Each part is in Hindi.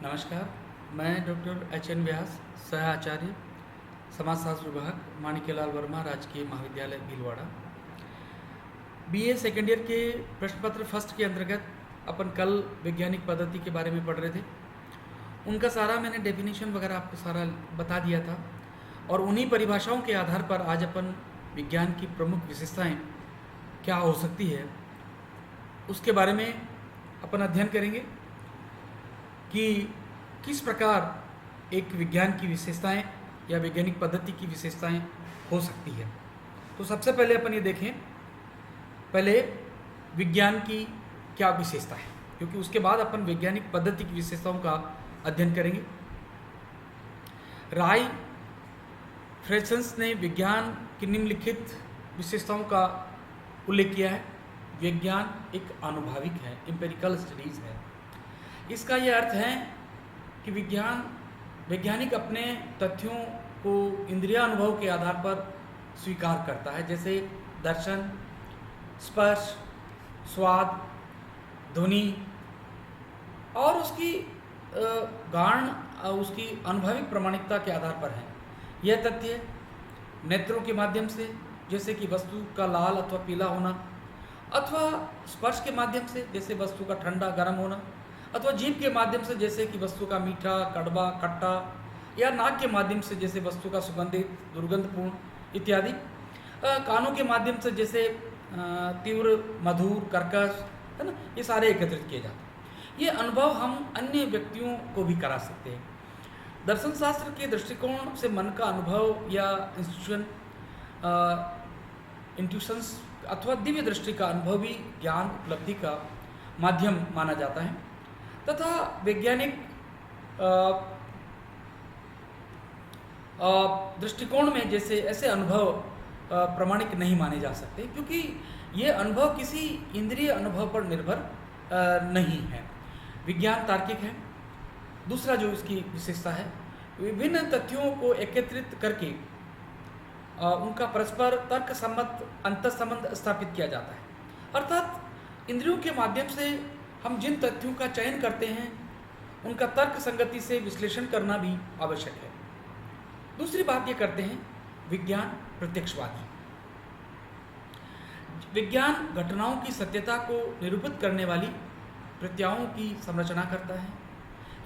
नमस्कार, मैं डॉक्टर एच.एन. व्यास, सह आचार्य समाजशास्त्र विभाग, माणिक्यलाल वर्मा राजकीय महाविद्यालय भीलवाड़ा। बीए सेकेंड ईयर के प्रश्न पत्र फर्स्ट के अंतर्गत अपन कल वैज्ञानिक पद्धति के बारे में पढ़ रहे थे। उनका सारा मैंने डेफिनेशन वगैरह आपको सारा बता दिया था और उन्हीं परिभाषाओं के आधार पर आज अपन विज्ञान की प्रमुख विशेषताएं क्या हो सकती है उसके बारे में अपन अध्ययन करेंगे कि किस प्रकार एक विज्ञान की विशेषताएं या वैज्ञानिक पद्धति की विशेषताएं हो सकती है। तो सबसे पहले अपन ये देखें, पहले विज्ञान की क्या विशेषता है, क्योंकि उसके बाद अपन वैज्ञानिक पद्धति की विशेषताओं का अध्ययन करेंगे। राय फ्रेसेंस ने विज्ञान की निम्नलिखित विशेषताओं का उल्लेख किया है। विज्ञान एक आनुभविक है, एम्पिरिकल स्टडीज है। इसका यह अर्थ है कि वैज्ञानिक अपने तथ्यों को इंद्रिय अनुभव के आधार पर स्वीकार करता है, जैसे दर्शन, स्पर्श, स्वाद, ध्वनि और उसकी गाण उसकी अनुभविक प्रामाणिकता के आधार पर है। यह तथ्य नेत्रों के माध्यम से, जैसे कि वस्तु का लाल अथवा पीला होना, अथवा स्पर्श के माध्यम से, जैसे वस्तु का ठंडा गर्म होना, अथवा जीभ के माध्यम से, जैसे कि वस्तु का मीठा, कड़वा, खट्टा, या नाक के माध्यम से, जैसे वस्तु का सुगंधित, दुर्गंधपूर्ण इत्यादि। कानों के माध्यम से, जैसे तीव्र, मधुर, कर्कश, है ना, ये सारे एकत्रित किए जाते हैं। ये अनुभव हम अन्य व्यक्तियों को भी करा सकते हैं। दर्शन शास्त्र के दृष्टिकोण से मन का अनुभव या इंट्यूशंस अथवा दिव्य दृष्टि का अनुभव भी ज्ञान उपलब्धि का माध्यम माना जाता है, तथा वैज्ञानिक दृष्टिकोण में जैसे ऐसे अनुभव प्रामाणिक नहीं माने जा सकते, क्योंकि ये अनुभव किसी इंद्रिय अनुभव पर निर्भर नहीं है। विज्ञान तार्किक है। दूसरा जो इसकी विशेषता है, विभिन्न तथ्यों को एकत्रित करके उनका परस्पर तर्क सम्मत अंतर्संबंध स्थापित किया जाता है। अर्थात इंद्रियों के माध्यम से हम जिन तथ्यों का चयन करते हैं उनका तर्क संगति से विश्लेषण करना भी आवश्यक है। दूसरी बात ये करते हैं, विज्ञान प्रत्यक्षवादी। विज्ञान घटनाओं की सत्यता को निरूपित करने वाली प्रत्ययों की संरचना करता है।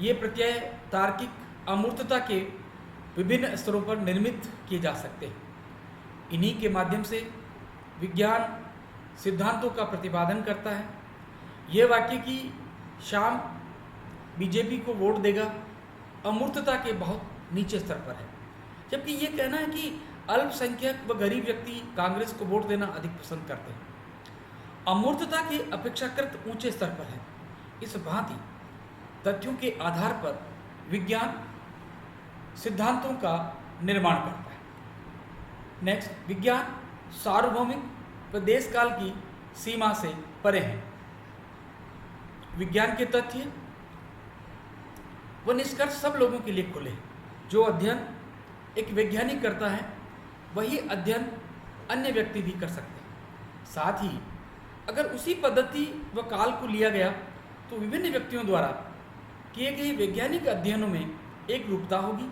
ये प्रत्यय तार्किक अमूर्तता के विभिन्न स्तरों पर निर्मित किए जा सकते हैं। इन्हीं के माध्यम से विज्ञान सिद्धांतों का प्रतिपादन करता है। यह वाक्य कि शाम बीजेपी को वोट देगा अमूर्तता के बहुत नीचे स्तर पर है, जबकि ये कहना है कि अल्पसंख्यक व गरीब व्यक्ति कांग्रेस को वोट देना अधिक पसंद करते हैं, अमूर्तता के अपेक्षाकृत ऊंचे स्तर पर है। इस भांति तथ्यों के आधार पर विज्ञान सिद्धांतों का निर्माण करता है। नेक्स्ट, विज्ञान सार्वभौमिक व देश काल की सीमा से परे है। विज्ञान के तथ्य व निष्कर्ष सब लोगों के लिए खुले हैं। जो अध्ययन एक वैज्ञानिक करता है वही अध्ययन अन्य व्यक्ति भी कर सकते हैं। साथ ही अगर उसी पद्धति व काल को लिया गया तो विभिन्न व्यक्तियों द्वारा किए गए वैज्ञानिक अध्ययनों में एक रूपता होगी।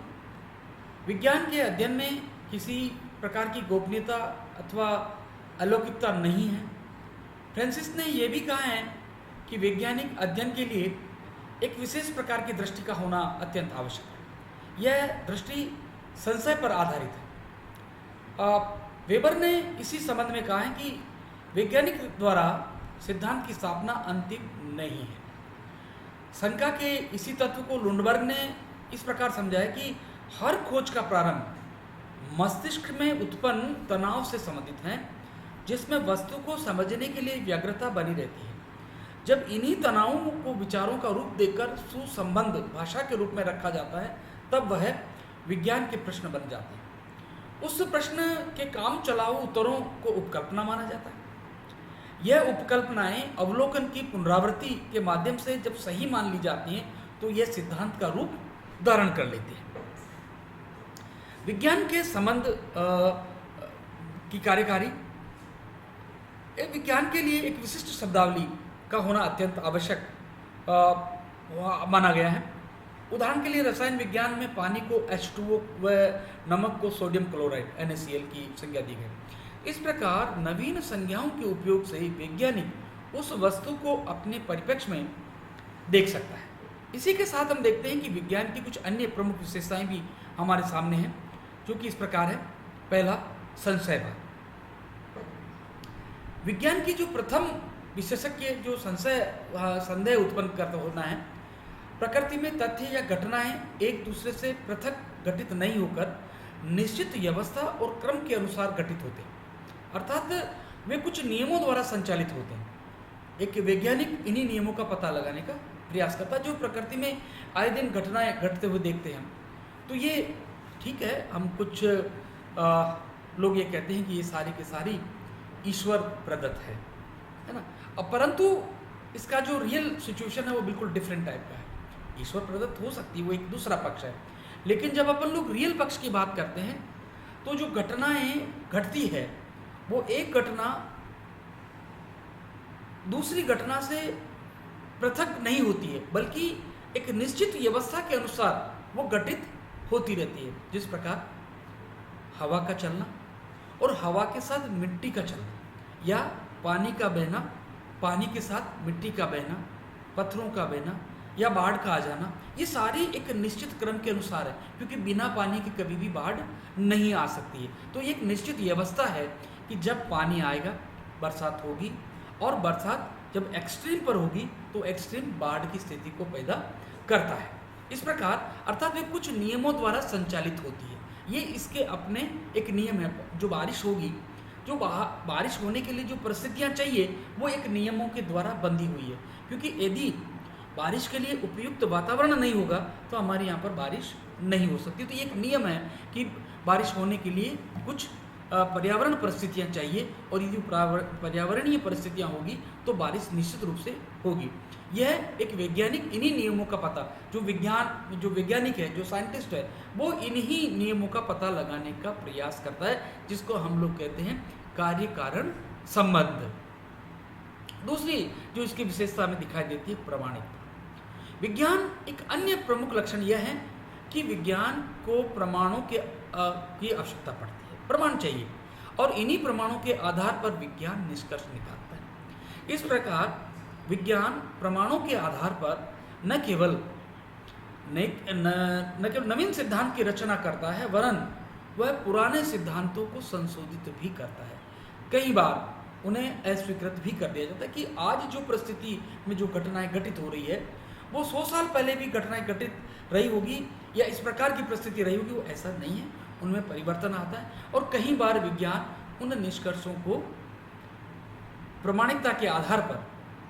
विज्ञान के अध्ययन में किसी प्रकार की गोपनीयता अथवा अलौकिकता नहीं है। फ्रांसिस ने यह भी कहा है कि वैज्ञानिक अध्ययन के लिए एक विशेष प्रकार की दृष्टि का होना अत्यंत आवश्यक है। यह दृष्टि संशय पर आधारित है। वेबर ने इसी संबंध में कहा है कि वैज्ञानिक द्वारा सिद्धांत की स्थापना अंतिम नहीं है। शंका के इसी तत्व को लुंडबर्ग ने इस प्रकार समझा है कि हर खोज का प्रारंभ मस्तिष्क में उत्पन्न तनाव से संबंधित है, जिसमें वस्तु को समझने के लिए व्यग्रता बनी रहती है। जब इन्हीं तनावों को विचारों का रूप देकर सुसंबंध भाषा के रूप में रखा जाता है, तब वह विज्ञान के प्रश्न बन जाते हैं। उस प्रश्न के काम चलाऊ उत्तरों को उपकल्पना माना जाता है। यह उपकल्पनाएं अवलोकन की पुनरावृत्ति के माध्यम से जब सही मान ली जाती हैं तो यह सिद्धांत का रूप धारण कर लेती है। विज्ञान के संबंध की कार्यकारी विज्ञान के लिए एक विशिष्ट शब्दावली का होना अत्यंत आवश्यक माना गया है। उदाहरण के लिए रसायन विज्ञान में पानी को H2O व नमक को सोडियम क्लोराइड NaCl की संज्ञा दी गई। इस प्रकार नवीन संज्ञाओं के उपयोग से ही वैज्ञानिक उस वस्तु को अपने परिप्रेक्ष्य में देख सकता है। इसी के साथ हम देखते हैं कि विज्ञान की कुछ अन्य प्रमुख विशेषताएं भी हमारे सामने हैं, जो कि इस प्रकार है। पहला, संशयवाद। विज्ञान की जो प्रथम विशेषज्ञ जो संदेह उत्पन्न करता होना है, प्रकृति में तथ्य या घटनाएं एक दूसरे से पृथक घटित नहीं होकर निश्चित व्यवस्था और क्रम के अनुसार घटित होते हैं, अर्थात वे कुछ नियमों द्वारा संचालित होते हैं। एक वैज्ञानिक इन्हीं नियमों का पता लगाने का प्रयास करता है, जो प्रकृति में आए दिन घटनाएं घटते हुए देखते हैं। तो ये ठीक है, हम कुछ लोग ये कहते हैं कि ये सारी की सारी ईश्वर प्रदत्त है ना। अब परंतु इसका जो रियल सिचुएशन है वो बिल्कुल डिफरेंट टाइप का है। ईश्वर प्रदत्त हो सकती है, वो एक दूसरा पक्ष है, लेकिन जब अपन लोग रियल पक्ष की बात करते हैं तो जो घटनाएं घटती है वो एक घटना दूसरी घटना से पृथक नहीं होती है, बल्कि एक निश्चित व्यवस्था के अनुसार वो घटित होती रहती है। जिस प्रकार हवा का चलना और हवा के साथ मिट्टी का चलना, या पानी का बहना, पानी के साथ मिट्टी का बहना, पत्थरों का बहना या बाढ़ का आ जाना, ये सारी एक निश्चित क्रम के अनुसार है, क्योंकि बिना पानी के कभी भी बाढ़ नहीं आ सकती है। तो ये एक निश्चित व्यवस्था है कि जब पानी आएगा बरसात होगी, और बरसात जब एक्सट्रीम पर होगी तो एक्सट्रीम बाढ़ की स्थिति को पैदा करता है। इस प्रकार अर्थात वे कुछ नियमों द्वारा संचालित होती है। ये इसके अपने एक नियम है। जो बारिश होगी, जो बारिश होने के लिए जो परिस्थितियाँ चाहिए वो एक नियमों के द्वारा बंधी हुई है, क्योंकि यदि बारिश के लिए उपयुक्त वातावरण नहीं होगा तो हमारे यहाँ पर बारिश नहीं हो सकती। तो ये एक नियम है कि बारिश होने के लिए कुछ पर्यावरण परिस्थितियाँ चाहिए, और यदि पर्यावरणीय परिस्थितियाँ होगी तो बारिश निश्चित रूप से होगी। यह एक वैज्ञानिक इन्हीं नियमों का पता, जो वैज्ञानिक है, जो साइंटिस्ट है, वो इन्हीं नियमों का पता लगाने का प्रयास करता है, जिसको हम लोग कहते हैं कार्य कारण संबंध। दूसरी जो इसकी विशेषता में दिखाई देती है, प्रामाणिकता। विज्ञान एक अन्य प्रमुख लक्षण यह है कि विज्ञान को प्रमाणों की आवश्यकता पड़ती है, प्रमाण चाहिए, और इन्हीं प्रमाणों के आधार पर विज्ञान निष्कर्ष निकालता है। इस प्रकार विज्ञान प्रमाणों के आधार पर न केवल नवीन सिद्धांत की रचना करता है, वरन वह पुराने सिद्धांतों को संशोधित भी करता है। कई बार उन्हें अस्वीकृत भी कर दिया जाता है कि आज जो परिस्थिति में जो घटनाएं घटित हो रही है वो 100 साल पहले भी घटनाएं घटित रही होगी, या इस प्रकार की परिस्थिति रही होगी। वो ऐसा नहीं है, उनमें परिवर्तन आता है, और कई बार विज्ञान उन निष्कर्षों को प्रामाणिकता के आधार पर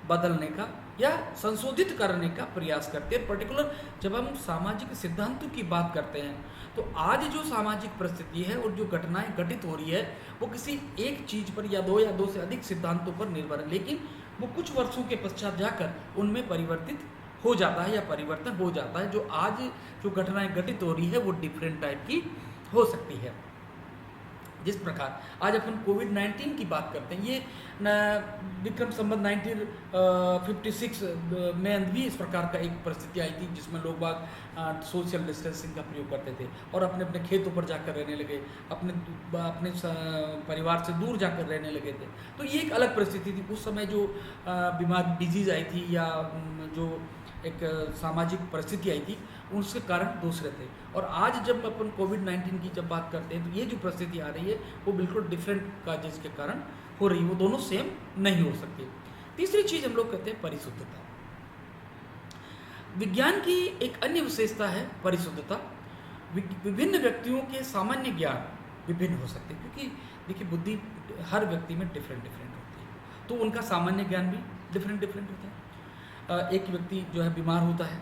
बदलने का या संशोधित करने का प्रयास करते हैं। पर्टिकुलर जब हम सामाजिक सिद्धांतों की बात करते हैं तो आज जो सामाजिक परिस्थिति है और जो घटनाएं घटित हो रही है वो किसी एक चीज़ पर या दो से अधिक सिद्धांतों पर निर्भर है, लेकिन वो कुछ वर्षों के पश्चात जाकर उनमें परिवर्तित हो जाता है या परिवर्तन हो जाता है। जो आज जो घटनाएं घटित हो रही है वो डिफरेंट टाइप की हो सकती है। जिस प्रकार आज अपन कोविड-19 की बात करते हैं, ये विक्रम संवत 1956 में भी इस प्रकार का एक परिस्थिति आई थी, जिसमें लोग बाग सोशल डिस्टेंसिंग का प्रयोग करते थे और अपने अपने खेतों पर जाकर रहने लगे, अपने परिवार से दूर जाकर रहने लगे थे। तो ये एक अलग परिस्थिति थी। उस समय जो बीमार डिजीज़ आई थी या जो एक सामाजिक परिस्थिति आई थी, उसके कारण दूसरे थे। और आज जब अपन कोविड-19 की जब बात करते हैं तो ये जो परिस्थिति आ रही है वो बिल्कुल डिफरेंट का जिसके कारण हो रही है, वो दोनों सेम नहीं हो सकती। तीसरी चीज़ हम लोग कहते हैं परिशुद्धता। विज्ञान की एक अन्य विशेषता है परिशुद्धता। विभिन्न व्यक्तियों के सामान्य ज्ञान विभिन्न हो सकते हैं, क्योंकि देखिए बुद्धि हर व्यक्ति में डिफरेंट होती है, तो उनका सामान्य ज्ञान भी डिफरेंट होता है। एक व्यक्ति जो है बीमार होता है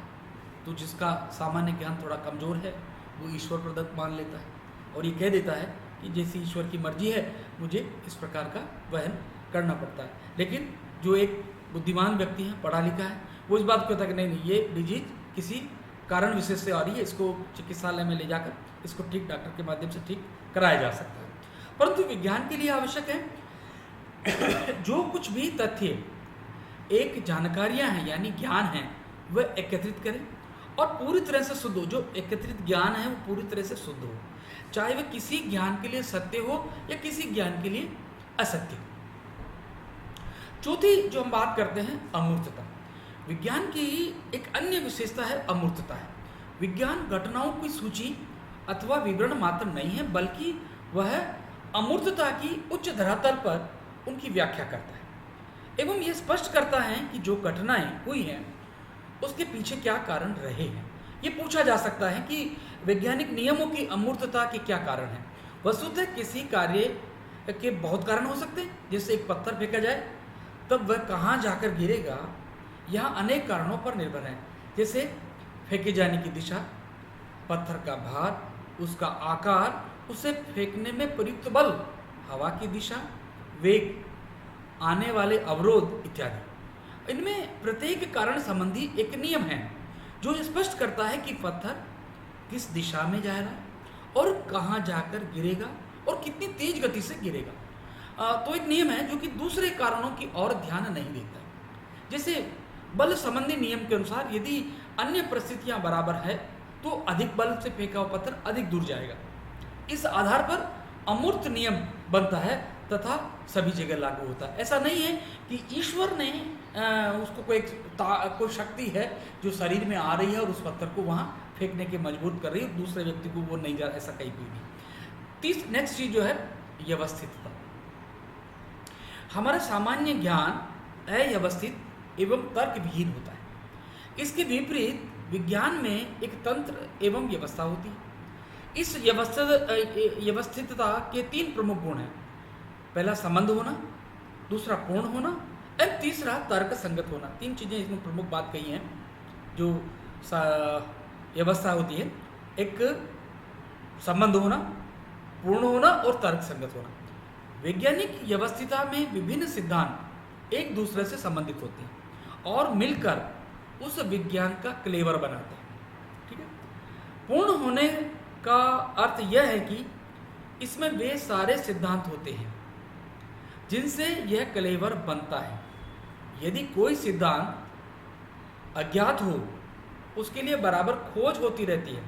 तो जिसका सामान्य ज्ञान थोड़ा कमज़ोर है वो ईश्वर प्रदत्त मान लेता है और ये कह देता है कि जैसी ईश्वर की मर्जी है मुझे इस प्रकार का वहन करना पड़ता है। लेकिन जो एक बुद्धिमान व्यक्ति है, पढ़ा लिखा है, वो इस बात को कहता है कि नहीं ये डिजीज किसी कारण विशेष से आ रही है, इसको चिकित्सालय में ले जाकर इसको ठीक डॉक्टर के माध्यम से ठीक कराया जा सकता है। परंतु विज्ञान के लिए आवश्यक है जो कुछ भी तथ्य एक जानकारियां हैं यानी ज्ञान है वह एकत्रित करें और पूरी तरह से शुद्ध हो, जो एकत्रित ज्ञान है वो पूरी तरह से शुद्ध हो, चाहे वह किसी ज्ञान के लिए सत्य हो या किसी ज्ञान के लिए असत्य हो। चौथी जो हम बात करते हैं अमूर्तता। विज्ञान की एक अन्य विशेषता है अमूर्तता है। विज्ञान घटनाओं की सूची अथवा विवरण मात्र नहीं है, बल्कि वह अमूर्तता की उच्च धरातल पर उनकी व्याख्या करता है एवं यह स्पष्ट करता है कि जो घटनाएं हुई हैं उसके पीछे क्या कारण रहे हैं। ये पूछा जा सकता है कि वैज्ञानिक नियमों की अमूर्तता के क्या कारण हैं। वस्तुतः किसी कार्य के बहुत कारण हो सकते हैं, जैसे एक पत्थर फेंका जाए तब वह कहाँ जाकर गिरेगा, यहाँ अनेक कारणों पर निर्भर है, जैसे फेंके जाने की दिशा, पत्थर का भार, उसका आकार, उसे फेंकने में प्रयुक्त बल, हवा की दिशा, वेग, आने वाले अवरोध इत्यादि। इनमें प्रत्येक कारण संबंधी एक नियम है जो स्पष्ट करता है कि पत्थर किस दिशा में जा रहा है और कहाँ जाकर गिरेगा और कितनी तेज गति से गिरेगा। तो एक नियम है जो कि दूसरे कारणों की ओर ध्यान नहीं देता। जैसे बल संबंधी नियम के अनुसार यदि अन्य परिस्थितियां बराबर है तो अधिक बल से फेंका हुआ पत्थर अधिक दूर जाएगा। इस आधार पर अमूर्त नियम बनता है तथा सभी जगह लागू होता है। ऐसा नहीं है कि ईश्वर ने उसको कोई शक्ति है जो शरीर में आ रही है और उस पत्थर को वहाँ फेंकने के मजबूर कर रही है, दूसरे व्यक्ति को वो नहीं जा रहा, ऐसा कहीं भी नहीं। नेक्स्ट चीज जो है व्यवस्थितता। हमारा सामान्य ज्ञान अव्यवस्थित एवं तर्क विहीन होता है। इसके विपरीत विज्ञान में एक तंत्र एवं व्यवस्था होती है। इस व्यवस्थितता के 3 प्रमुख गुण हैं। पहला संबंध होना, दूसरा पूर्ण होना और तीसरा तर्क संगत होना। 3 चीजें इसमें प्रमुख बात कही हैं जो व्यवस्था होती है। एक संबंध होना, पूर्ण होना और तर्क संगत होना। वैज्ञानिक व्यवस्थितता में विभिन्न सिद्धांत एक दूसरे से संबंधित होते हैं और मिलकर उस विज्ञान का क्लेवर बनाते हैं। ठीक है। पूर्ण होने का अर्थ यह है कि इसमें वे सारे सिद्धांत होते हैं जिनसे यह क्लेवर बनता है। यदि कोई सिद्धांत अज्ञात हो उसके लिए बराबर खोज होती रहती है।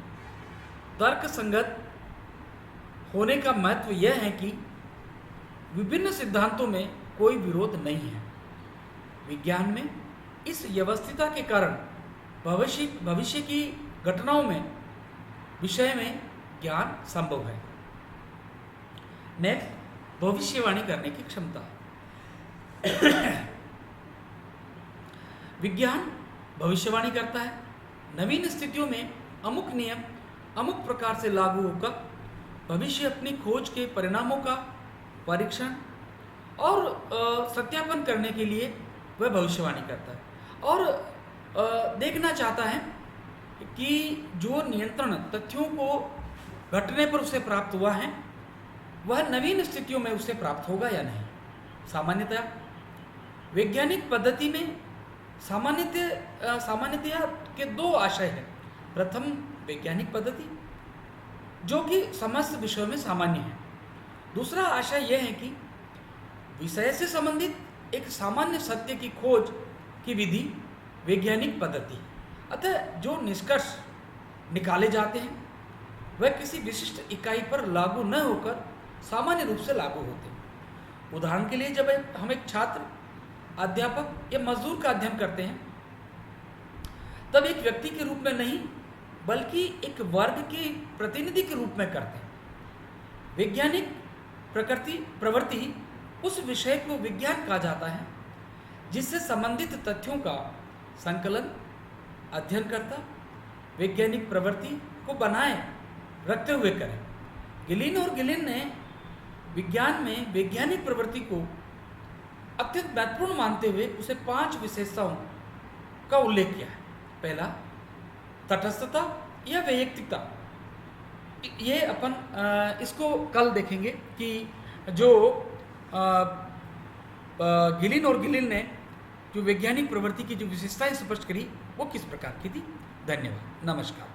तर्क संगत होने का महत्व यह है कि विभिन्न सिद्धांतों में कोई विरोध नहीं है। विज्ञान में इस व्यवस्थितता के कारण भविष्य की घटनाओं में विषय में ज्ञान संभव है। नेक्स्ट, भविष्यवाणी करने की क्षमता। विज्ञान भविष्यवाणी करता है। नवीन स्थितियों में अमुक नियम अमुक प्रकार से लागू होकर भविष्य अपनी खोज के परिणामों का परीक्षण और सत्यापन करने के लिए वह भविष्यवाणी करता है और देखना चाहता है कि जो नियंत्रण तथ्यों को घटने पर उसे प्राप्त हुआ है वह नवीन स्थितियों में उसे प्राप्त होगा या नहीं। सामान्यतया वैज्ञानिक पद्धति में सामान्यतया के 2 आशय हैं। प्रथम, वैज्ञानिक पद्धति जो कि समस्त विषयों में सामान्य है। दूसरा आशय यह है कि विषय से संबंधित एक सामान्य सत्य की खोज की विधि वैज्ञानिक पद्धति है। अतः जो निष्कर्ष निकाले जाते हैं वह किसी विशिष्ट इकाई पर लागू न होकर सामान्य रूप से लागू होते हैं। उदाहरण के लिए जब हम एक छात्र, अध्यापक या मजदूर का अध्ययन करते हैं तब एक व्यक्ति के रूप में नहीं बल्कि एक वर्ग के प्रतिनिधि के रूप में करते हैं। वैज्ञानिक प्रवृत्ति उस विषय को विज्ञान कहा जाता है जिससे संबंधित तथ्यों का संकलन अध्ययनकर्ता वैज्ञानिक प्रवृत्ति को बनाए रखते हुए करें। गिलिन ने विज्ञान में वैज्ञानिक प्रवृत्ति को अत्यंत महत्वपूर्ण मानते हुए उसे 5 विशेषताओं का उल्लेख किया है। पहला, तटस्थता या वैयक्तिकता। ये अपन इसको कल देखेंगे कि जो गिलिन ने जो वैज्ञानिक प्रवृत्ति की जो विशेषताएं स्पष्ट करी वो किस प्रकार की थी। धन्यवाद, नमस्कार।